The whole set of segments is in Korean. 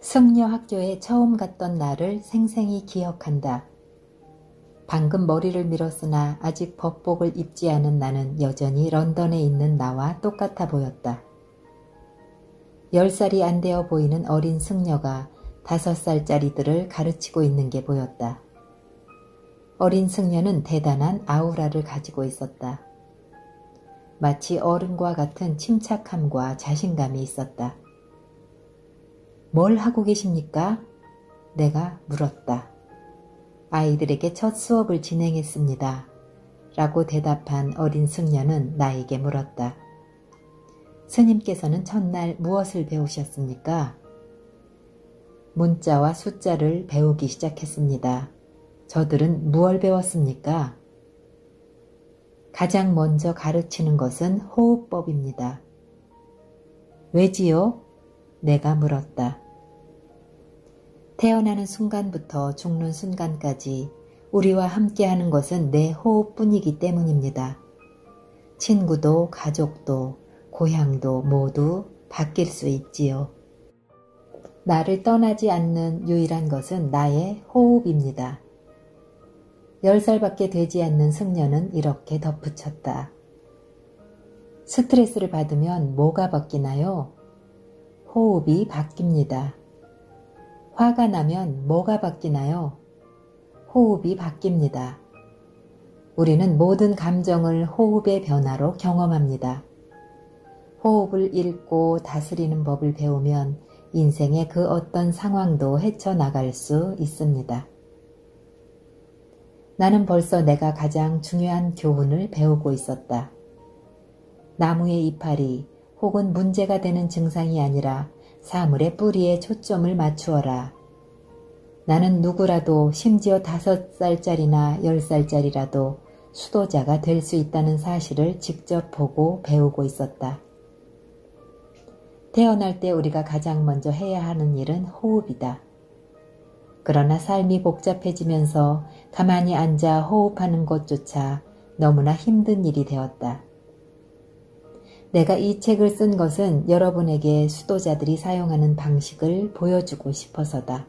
승려 학교에 처음 갔던 날을 생생히 기억한다. 방금 머리를 밀었으나 아직 법복을 입지 않은 나는 여전히 런던에 있는 나와 똑같아 보였다. 10살이 안 되어 보이는 어린 승려가 5살짜리들을 가르치고 있는 게 보였다. 어린 승려는 대단한 아우라를 가지고 있었다. 마치 어른과 같은 침착함과 자신감이 있었다. 뭘 하고 계십니까? 내가 물었다. 아이들에게 첫 수업을 진행했습니다. 라고 대답한 어린 승려는 나에게 물었다. 스님께서는 첫날 무엇을 배우셨습니까? 문자와 숫자를 배우기 시작했습니다. 저들은 무엇을 배웠습니까? 가장 먼저 가르치는 것은 호흡법입니다. 왜지요? 내가 물었다. 태어나는 순간부터 죽는 순간까지 우리와 함께하는 것은 내 호흡뿐이기 때문입니다. 친구도 가족도 고향도 모두 바뀔 수 있지요. 나를 떠나지 않는 유일한 것은 나의 호흡입니다. 10살밖에 되지 않는 승려는 이렇게 덧붙였다. 스트레스를 받으면 뭐가 바뀌나요? 호흡이 바뀝니다. 화가 나면 뭐가 바뀌나요? 호흡이 바뀝니다. 우리는 모든 감정을 호흡의 변화로 경험합니다. 호흡을 읽고 다스리는 법을 배우면 인생의 그 어떤 상황도 헤쳐나갈 수 있습니다. 나는 벌써 내가 가장 중요한 교훈을 배우고 있었다. 나무의 이파리 혹은 문제가 되는 증상이 아니라 사물의 뿌리에 초점을 맞추어라. 나는 누구라도 심지어 5살짜리나 10살짜리라도 수도자가 될 수 있다는 사실을 직접 보고 배우고 있었다. 태어날 때 우리가 가장 먼저 해야 하는 일은 호흡이다. 그러나 삶이 복잡해지면서 가만히 앉아 호흡하는 것조차 너무나 힘든 일이 되었다. 내가 이 책을 쓴 것은 여러분에게 수도자들이 사용하는 방식을 보여주고 싶어서다.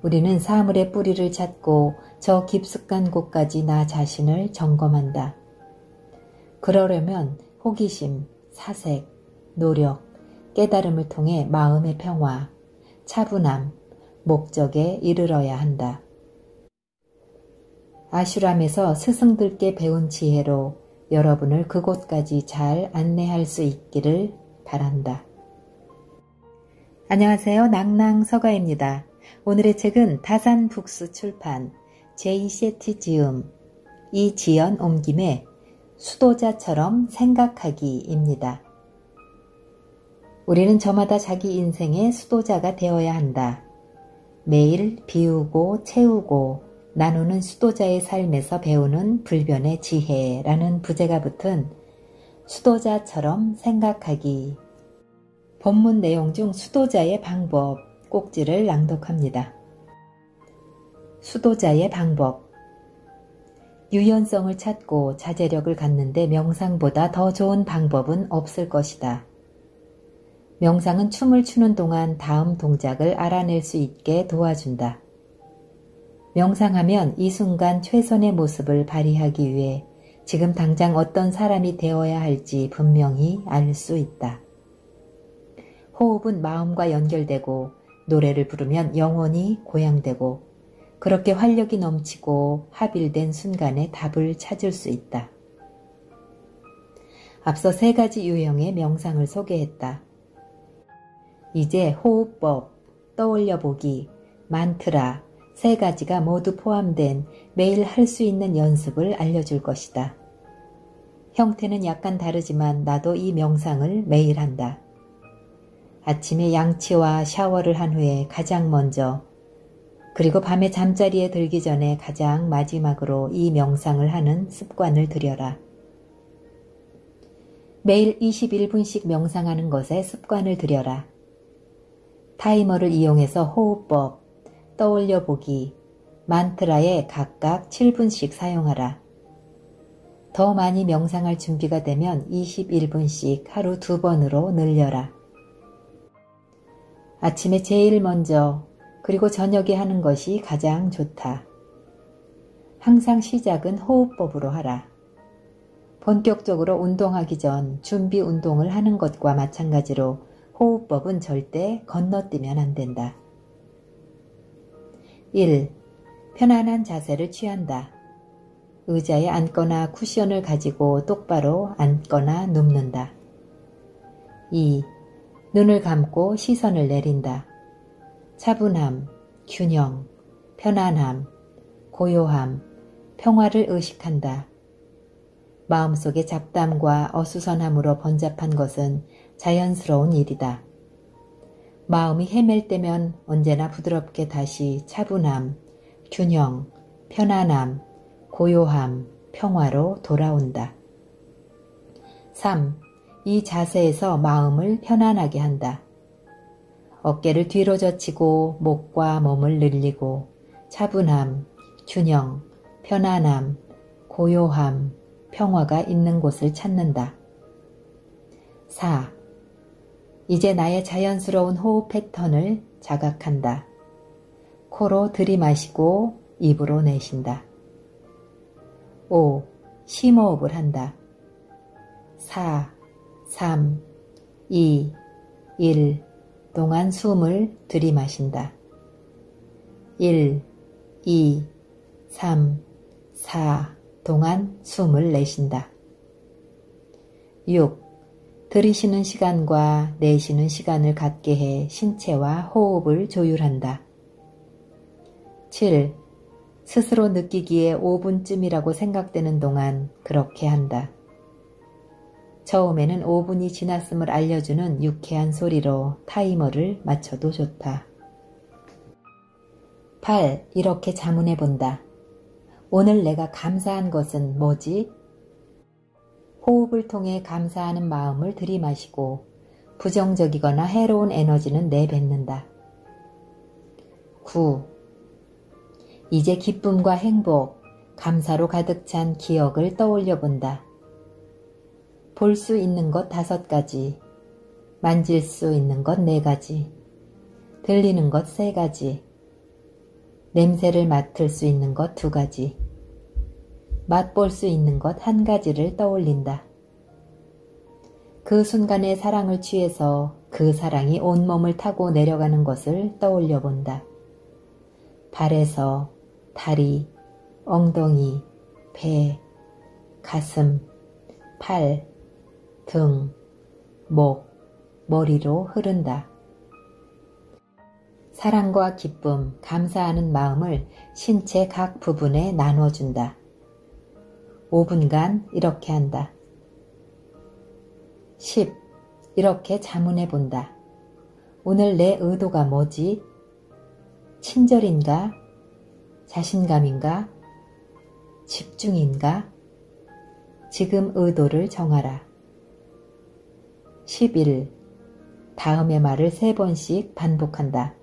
우리는 사물의 뿌리를 찾고 저 깊숙한 곳까지 나 자신을 점검한다. 그러려면 호기심, 사색, 노력, 깨달음을 통해 마음의 평화, 차분함, 목적에 이르러야 한다. 아슈람에서 스승들께 배운 지혜로 여러분을 그곳까지 잘 안내할 수 있기를 바란다. 안녕하세요. 낭낭서가입니다. 오늘의 책은 다산북스 출판 제이셰티 지음 이지연 옮김의 수도자처럼 생각하기입니다. 우리는 저마다 자기 인생의 수도자가 되어야 한다. 매일 비우고 채우고 나누는 수도자의 삶에서 배우는 불변의 지혜라는 부제가 붙은 수도자처럼 생각하기. 본문 내용 중 수도자의 방법 꼭지를 낭독합니다. 수도자의 방법. 유연성을 찾고 자제력을 갖는데 명상보다 더 좋은 방법은 없을 것이다. 명상은 춤을 추는 동안 다음 동작을 알아낼 수 있게 도와준다. 명상하면 이 순간 최선의 모습을 발휘하기 위해 지금 당장 어떤 사람이 되어야 할지 분명히 알 수 있다. 호흡은 마음과 연결되고 노래를 부르면 영혼이 고양되고 그렇게 활력이 넘치고 합일된 순간에 답을 찾을 수 있다. 앞서 3가지 유형의 명상을 소개했다. 이제 호흡법, 떠올려보기, 만트라 3가지가 모두 포함된 매일 할 수 있는 연습을 알려줄 것이다. 형태는 약간 다르지만 나도 이 명상을 매일 한다. 아침에 양치와 샤워를 한 후에 가장 먼저 그리고 밤에 잠자리에 들기 전에 가장 마지막으로 이 명상을 하는 습관을 들여라. 매일 21분씩 명상하는 것에 습관을 들여라. 타이머를 이용해서 호흡법, 떠올려보기, 만트라에 각각 7분씩 사용하라. 더 많이 명상할 준비가 되면 21분씩 하루 2번으로 늘려라. 아침에 제일 먼저 그리고 저녁에 하는 것이 가장 좋다. 항상 시작은 호흡법으로 하라. 본격적으로 운동하기 전 준비 운동을 하는 것과 마찬가지로 호흡법은 절대 건너뛰면 안 된다. 1. 편안한 자세를 취한다. 의자에 앉거나 쿠션을 가지고 똑바로 앉거나 눕는다. 2. 눈을 감고 시선을 내린다. 차분함, 균형, 편안함, 고요함, 평화를 의식한다. 마음속의 잡담과 어수선함으로 번잡한 것은 자연스러운 일이다. 마음이 헤맬 때면 언제나 부드럽게 다시 차분함, 균형, 편안함, 고요함, 평화로 돌아온다. 3. 이 자세에서 마음을 편안하게 한다. 어깨를 뒤로 젖히고 목과 몸을 늘리고 차분함, 균형, 편안함, 고요함, 평화가 있는 곳을 찾는다. 4. 이제 나의 자연스러운 호흡 패턴을 자각한다. 코로 들이마시고 입으로 내쉰다. 5. 심호흡을 한다. 4, 3, 2, 1 동안 숨을 들이마신다. 1, 2, 3, 4 동안 숨을 내쉰다. 6. 들이쉬는 시간과 내쉬는 시간을 갖게 해 신체와 호흡을 조율한다. 7. 스스로 느끼기에 5분쯤이라고 생각되는 동안 그렇게 한다. 처음에는 5분이 지났음을 알려주는 유쾌한 소리로 타이머를 맞춰도 좋다. 8. 이렇게 자문해본다. 오늘 내가 감사한 것은 뭐지? 호흡을 통해 감사하는 마음을 들이마시고 부정적이거나 해로운 에너지는 내뱉는다. 9. 이제 기쁨과 행복, 감사로 가득 찬 기억을 떠올려 본다. 볼 수 있는 것 5가지, 만질 수 있는 것 4가지, 들리는 것 3가지, 냄새를 맡을 수 있는 것 2가지, 맛볼 수 있는 것 1가지를 떠올린다. 그 순간의 사랑을 취해서 그 사랑이 온몸을 타고 내려가는 것을 떠올려 본다. 발에서 다리, 엉덩이, 배, 가슴, 팔, 등, 목, 머리로 흐른다. 사랑과 기쁨, 감사하는 마음을 신체 각 부분에 나눠준다. 5분간 이렇게 한다. 10. 이렇게 자문해 본다. 오늘 내 의도가 뭐지? 친절인가? 자신감인가? 집중인가? 지금 의도를 정하라. 11. 다음의 말을 3번씩 반복한다.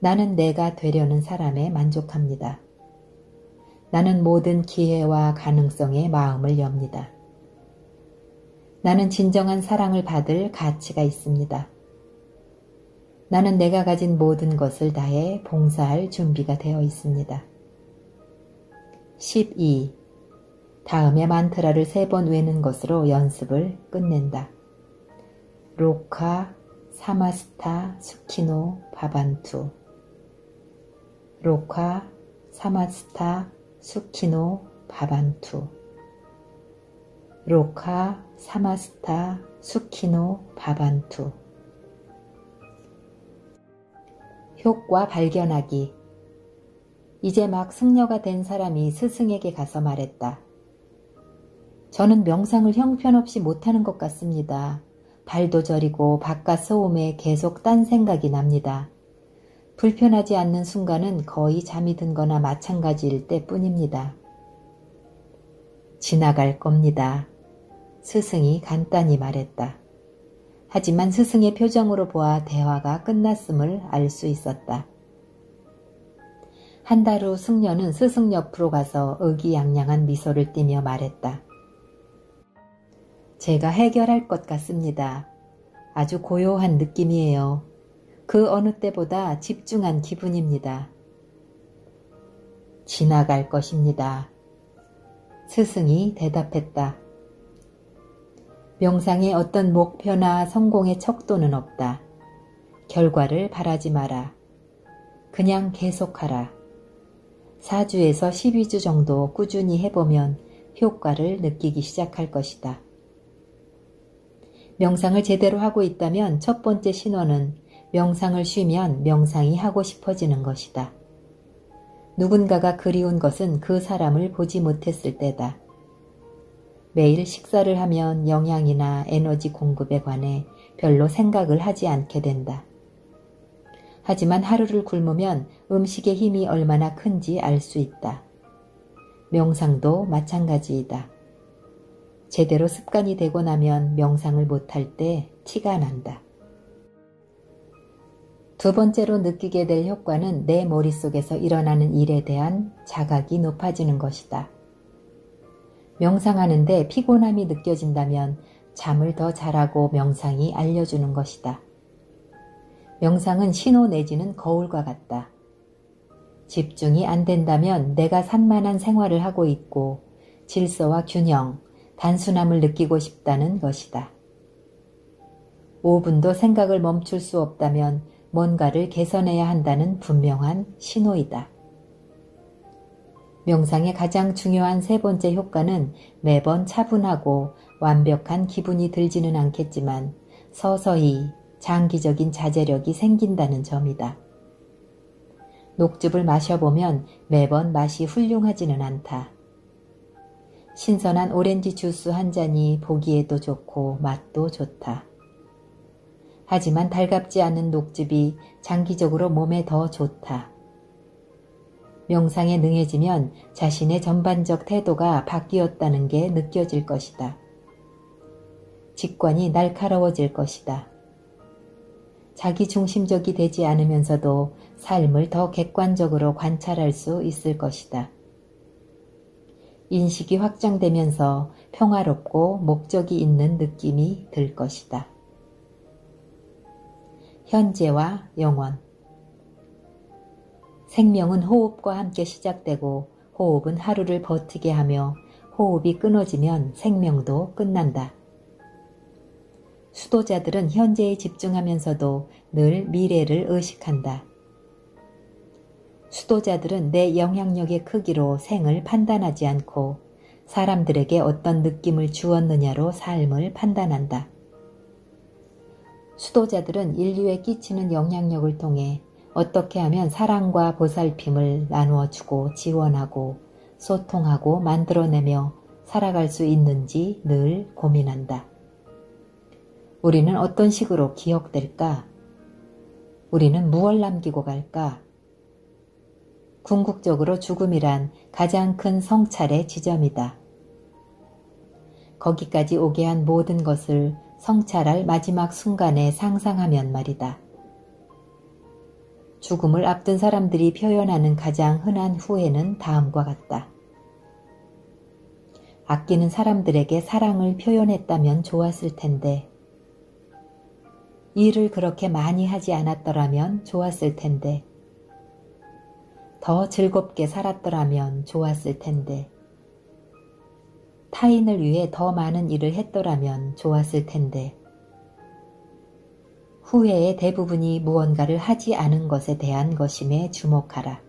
나는 내가 되려는 사람에 만족합니다. 나는 모든 기회와 가능성에 마음을 엽니다. 나는 진정한 사랑을 받을 가치가 있습니다. 나는 내가 가진 모든 것을 다해 봉사할 준비가 되어 있습니다. 12. 다음의 만트라를 3번 외는 것으로 연습을 끝낸다. 로카 사마스타 수키노 바반투. 로카 사마스타 수키노 바반투. 로카 사마스타 수키노 바반투. 효과 발견하기. 이제 막 승려가 된 사람이 스승에게 가서 말했다. 저는 명상을 형편없이 못하는 것 같습니다. 발도 저리고 바깥 소음에 계속 딴 생각이 납니다. 불편하지 않는 순간은 거의 잠이 든거나 마찬가지일 때뿐입니다. 지나갈 겁니다. 스승이 간단히 말했다. 하지만 스승의 표정으로 보아 대화가 끝났음을 알 수 있었다. 한 달 후 승려는 스승 옆으로 가서 의기양양한 미소를 띠며 말했다. 제가 해결할 것 같습니다. 아주 고요한 느낌이에요. 그 어느 때보다 집중한 기분입니다. 지나갈 것입니다. 스승이 대답했다. 명상에 어떤 목표나 성공의 척도는 없다. 결과를 바라지 마라. 그냥 계속하라. 4주에서 12주 정도 꾸준히 해보면 효과를 느끼기 시작할 것이다. 명상을 제대로 하고 있다면 첫 번째 신호는 명상을 쉬면 명상이 하고 싶어지는 것이다. 누군가가 그리운 것은 그 사람을 보지 못했을 때다. 매일 식사를 하면 영양이나 에너지 공급에 관해 별로 생각을 하지 않게 된다. 하지만 하루를 굶으면 음식의 힘이 얼마나 큰지 알 수 있다. 명상도 마찬가지이다. 제대로 습관이 되고 나면 명상을 못할 때 티가 난다. 두 번째로 느끼게 될 효과는 내 머릿속에서 일어나는 일에 대한 자각이 높아지는 것이다. 명상하는데 피곤함이 느껴진다면 잠을 더 잘하고 명상이 알려주는 것이다. 명상은 신호 내지는 거울과 같다. 집중이 안 된다면 내가 산만한 생활을 하고 있고 질서와 균형, 단순함을 느끼고 싶다는 것이다. 5분도 생각을 멈출 수 없다면 뭔가를 개선해야 한다는 분명한 신호이다. 명상의 가장 중요한 세 번째 효과는 매번 차분하고 완벽한 기분이 들지는 않겠지만 서서히 장기적인 자제력이 생긴다는 점이다. 녹즙을 마셔보면 매번 맛이 훌륭하지는 않다. 신선한 오렌지 주스 한 잔이 보기에도 좋고 맛도 좋다. 하지만 달갑지 않은 녹즙이 장기적으로 몸에 더 좋다. 명상에 능해지면 자신의 전반적 태도가 바뀌었다는 게 느껴질 것이다. 직관이 날카로워질 것이다. 자기중심적이 되지 않으면서도 삶을 더 객관적으로 관찰할 수 있을 것이다. 인식이 확장되면서 평화롭고 목적이 있는 느낌이 들 것이다. 현재와 영원. 생명은 호흡과 함께 시작되고 호흡은 하루를 버티게 하며 호흡이 끊어지면 생명도 끝난다. 수도자들은 현재에 집중하면서도 늘 미래를 의식한다. 수도자들은 내 영향력의 크기로 생을 판단하지 않고 사람들에게 어떤 느낌을 주었느냐로 삶을 판단한다. 수도자들은 인류에 끼치는 영향력을 통해 어떻게 하면 사랑과 보살핌을 나누어주고 지원하고 소통하고 만들어내며 살아갈 수 있는지 늘 고민한다. 우리는 어떤 식으로 기억될까? 우리는 무엇을 남기고 갈까? 궁극적으로 죽음이란 가장 큰 성찰의 지점이다. 거기까지 오게 한 모든 것을 성찰할 마지막 순간에 상상하면 말이다. 죽음을 앞둔 사람들이 표현하는 가장 흔한 후회는 다음과 같다. 아끼는 사람들에게 사랑을 표현했다면 좋았을 텐데, 일을 그렇게 많이 하지 않았더라면 좋았을 텐데, 더 즐겁게 살았더라면 좋았을 텐데, 타인을 위해 더 많은 일을 했더라면 좋았을 텐데, 후회의 대부분이 무언가를 하지 않은 것에 대한 것임에 주목하라.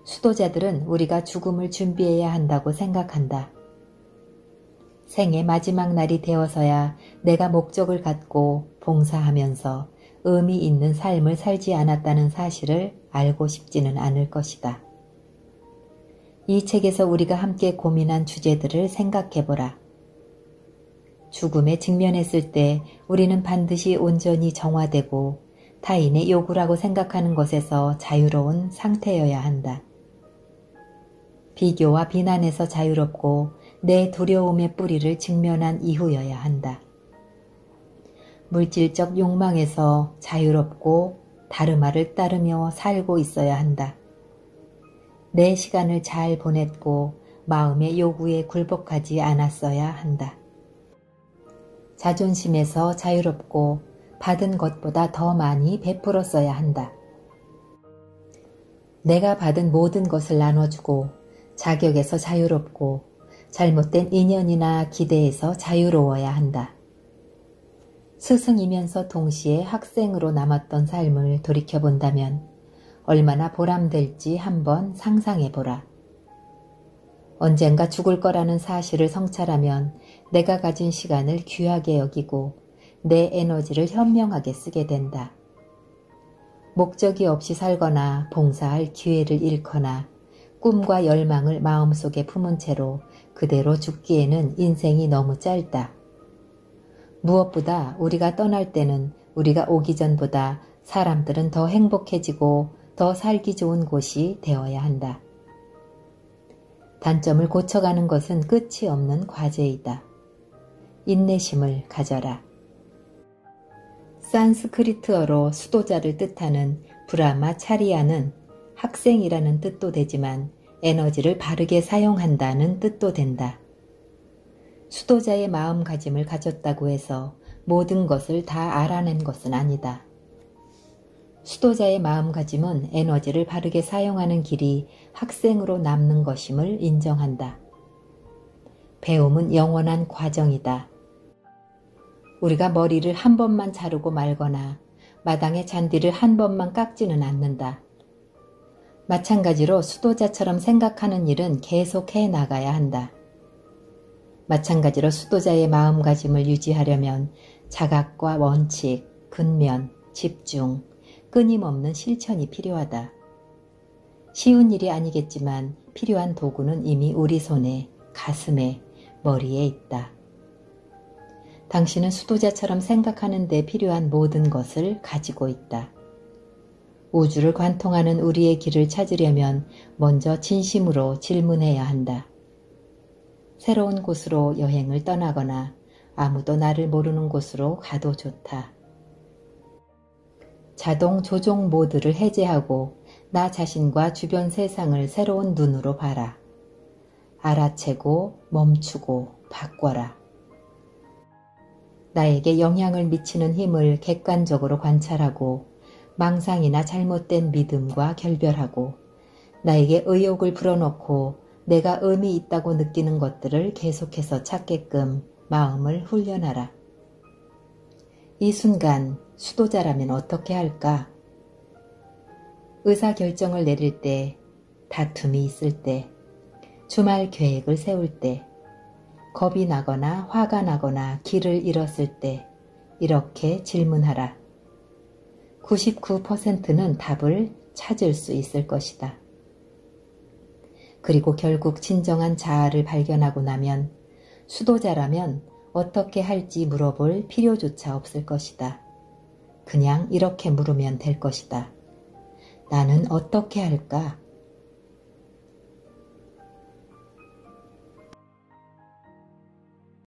수도자들은 우리가 죽음을 준비해야 한다고 생각한다. 생의 마지막 날이 되어서야 내가 목적을 갖고 봉사하면서 의미 있는 삶을 살지 않았다는 사실을 알고 싶지는 않을 것이다. 이 책에서 우리가 함께 고민한 주제들을 생각해보라. 죽음에 직면했을 때 우리는 반드시 온전히 정화되고 타인의 요구라고 생각하는 것에서 자유로운 상태여야 한다. 비교와 비난에서 자유롭고 내 두려움의 뿌리를 직면한 이후여야 한다. 물질적 욕망에서 자유롭고 다르마를 따르며 살고 있어야 한다. 내 시간을 잘 보냈고 마음의 요구에 굴복하지 않았어야 한다. 자존심에서 자유롭고 받은 것보다 더 많이 베풀었어야 한다. 내가 받은 모든 것을 나눠주고 자격에서 자유롭고 잘못된 인연이나 기대에서 자유로워야 한다. 스승이면서 동시에 학생으로 남았던 삶을 돌이켜본다면 얼마나 보람될지 한번 상상해보라. 언젠가 죽을 거라는 사실을 성찰하면 내가 가진 시간을 귀하게 여기고 내 에너지를 현명하게 쓰게 된다. 목적이 없이 살거나 봉사할 기회를 잃거나 꿈과 열망을 마음속에 품은 채로 그대로 죽기에는 인생이 너무 짧다. 무엇보다 우리가 떠날 때는 우리가 오기 전보다 사람들은 더 행복해지고 더 살기 좋은 곳이 되어야 한다. 단점을 고쳐가는 것은 끝이 없는 과제이다. 인내심을 가져라. 산스크리트어로 수도자를 뜻하는 브라마차리아는 학생이라는 뜻도 되지만 에너지를 바르게 사용한다는 뜻도 된다. 수도자의 마음가짐을 가졌다고 해서 모든 것을 다 알아낸 것은 아니다. 수도자의 마음가짐은 에너지를 바르게 사용하는 길이 학생으로 남는 것임을 인정한다. 배움은 영원한 과정이다. 우리가 머리를 한 번만 자르고 말거나 마당의 잔디를 한 번만 깎지는 않는다. 마찬가지로 수도자처럼 생각하는 일은 계속해 나가야 한다. 마찬가지로 수도자의 마음가짐을 유지하려면 자각과 원칙, 근면, 집중, 끊임없는 실천이 필요하다. 쉬운 일이 아니겠지만 필요한 도구는 이미 우리 손에, 가슴에, 머리에 있다. 당신은 수도자처럼 생각하는 데 필요한 모든 것을 가지고 있다. 우주를 관통하는 우리의 길을 찾으려면 먼저 진심으로 질문해야 한다. 새로운 곳으로 여행을 떠나거나 아무도 나를 모르는 곳으로 가도 좋다. 자동 조종 모드를 해제하고 나 자신과 주변 세상을 새로운 눈으로 봐라. 알아채고 멈추고 바꿔라. 나에게 영향을 미치는 힘을 객관적으로 관찰하고 망상이나 잘못된 믿음과 결별하고 나에게 의욕을 불어넣고 내가 의미 있다고 느끼는 것들을 계속해서 찾게끔 마음을 훈련하라. 이 순간 수도자라면 어떻게 할까? 의사결정을 내릴 때, 다툼이 있을 때, 주말 계획을 세울 때, 겁이 나거나 화가 나거나 길을 잃었을 때 이렇게 질문하라. 99%는 답을 찾을 수 있을 것이다. 그리고 결국 진정한 자아를 발견하고 나면 수도자라면 어떻게 할지 물어볼 필요조차 없을 것이다. 그냥 이렇게 물으면 될 것이다. 나는 어떻게 할까?